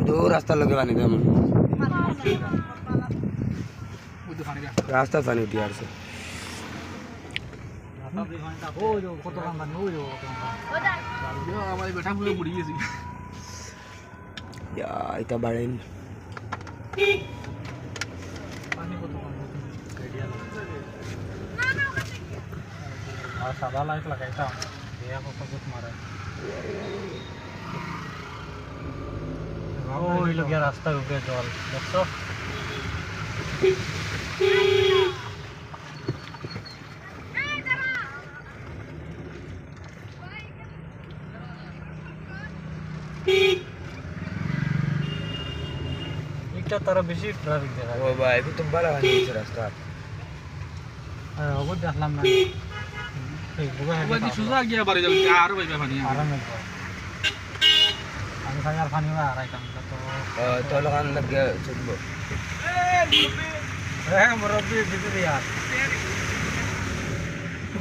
दो रास्ता लगे पानी पे हम रास्ता पानी उठी यार से या इतना बड़े सादा लाइट लगाता dia kok kejut kemarin oh ini lagi rasta udah jual দেখছো এটা তারা বেশি ট্রাফিক দেখায় ओ भाई भी तुम बड़ा नहीं इस रास्ता হ্যাঁ ওগো দেখলাম না এই বুগা বাকি সুজা গিয়া বাড়ি যাবে আর ভাই পানি আরাম আছে আমি খালি আর পানি আর আইতাম তো तो लोग लग गया सुबह হ্যাঁ মুরব্বি দিদি यार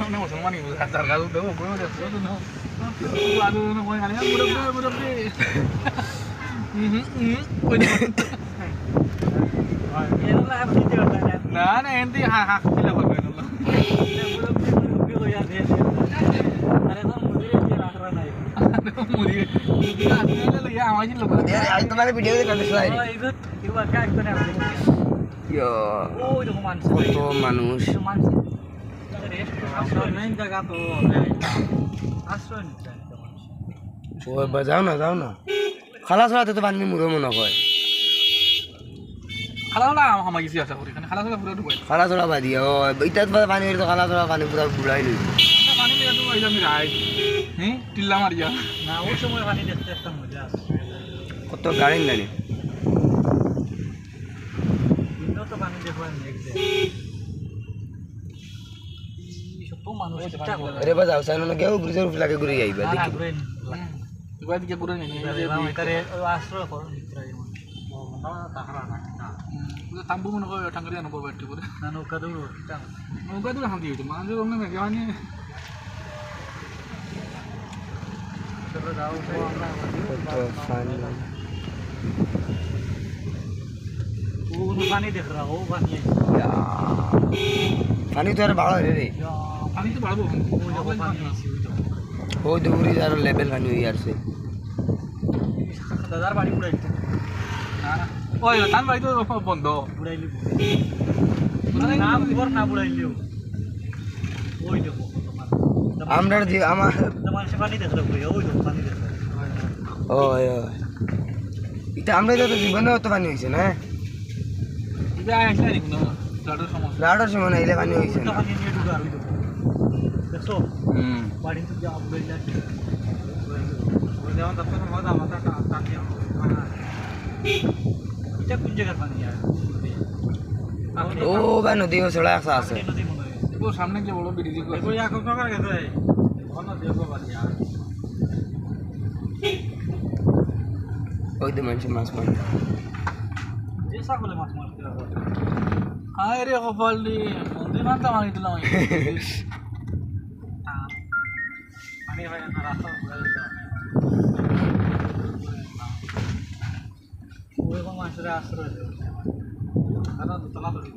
না মুসলমান কি বুঝা তার কাছে দেবো কোন দেখছো তো না আদু না কোন খালি মুরব্বি ওই এগুলা আপনি দেওয়া না না এন্তি হা কিলা করবে না মুরব্বি কইয়া দে আরে তো মুদিরে দিয়ে রাখরা নাই মুদি না লইয়া আমাজি লোক यार आज तुम्हारे वीडियो देख रहे थे ইগত ইবা কাজ করে আপনি यो ওই দেখো মানুষ কত মানুষ মানুষ আশ্রয় নেই জায়গা তো আশ্রয় নেই মানুষ ओ बजाओ ना খালাস রাতে তো পানি মুরো মনে হয় খালালা হামা গিছি আশা করি খালালা পুরো ঢুকাই খালাস ওরা বাদি ও ইতাত পানি তো খালাস ওরা পানি পুরো বুড়াই লই পানি দিয়ে তো আইলা আমি রাই হ্যাঁ টিল্লা মারিয়া না ওই সময় পানি দেখতে একটা মজা আছে কত গাড়ি জানি ইন্দ্র তো পানি দেখবেন দেখতে সব মানুষ চিন্তা করে अरे बजाओ साइनो ने केउ ब्रिजर ফ্লাকে ঘুরে যাইবা না দেখি ঘুরে তুই দিকে পুরো নেই তারে আশ্রয় করো মিত্রাই না তাহারা না তাম্বু মনে করে টাঙ্গারিয়া নকর বাইতে করে না নৌকা দৌড় নৌকা তো হান্তি হইতো মানুষ অন্য মেঘে মানে চলো যাও আমরা তো পানি वो पानी देख रहा हो पानी পানি তো আর ভালো রে পানি তো বাড়বো वो जगह पानी ऐसी हुई तो ও দৌড়ি আর লেভেল পানি হই আর সে दादार बाड़ी उड़ाइते না না ওই তান বাড়ি তো বন্ধ उड़ाइली ना ऊपर ना उड़ाइलियो ওই দেখো আমরা যে আমার তোমার সে পানি দেখ রকম ওই দেখো পানি দেখ ওই ওই এটা আমরা তো জীবনে অত পানি হইছে না ইবে আইসা দেখুন লাডার সমস্যা লাড়ার সময় না ইলে পানি হইছে না পানি নিয়ে ঢুকা ওই দেখো দেখছো হুম বাড়ি তো যা উড়াইলা ওই যেমন তারপর মজা মাথা টান এটা কোন জায়গার পানি আর ও বা নদী ও ছড়া আছে আছে নদী মনে হয় ও সামনে যে বড় ব্রিজ দেখো ইয়া কোন জায়গা গেছে কোন দেখো পানি আর ওই তো মানুষ মাছ মারে যে সকলে মাছ মারতে হবে আয় রে কপাল দি মন্দির মানতে মারি দিলাম পানি হয় না রাস্তা ওই কোন মানুষের আশ্রয় দেয় কারণ দোতলা ধরে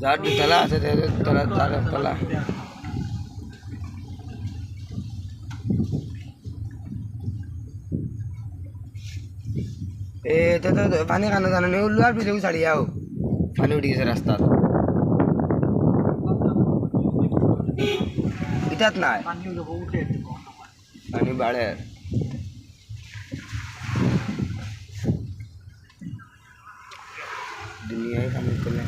যার তলা আছে তলা তলা তলা এ তো পানি কানে জানে নে উল্লু আর ভিডিও ছাড়ি যাও পানি উঠি গেছে রাস্তা ইটাত নাই পানি উঠে পানি বাড়ে দুনিয়ায় পানি চলে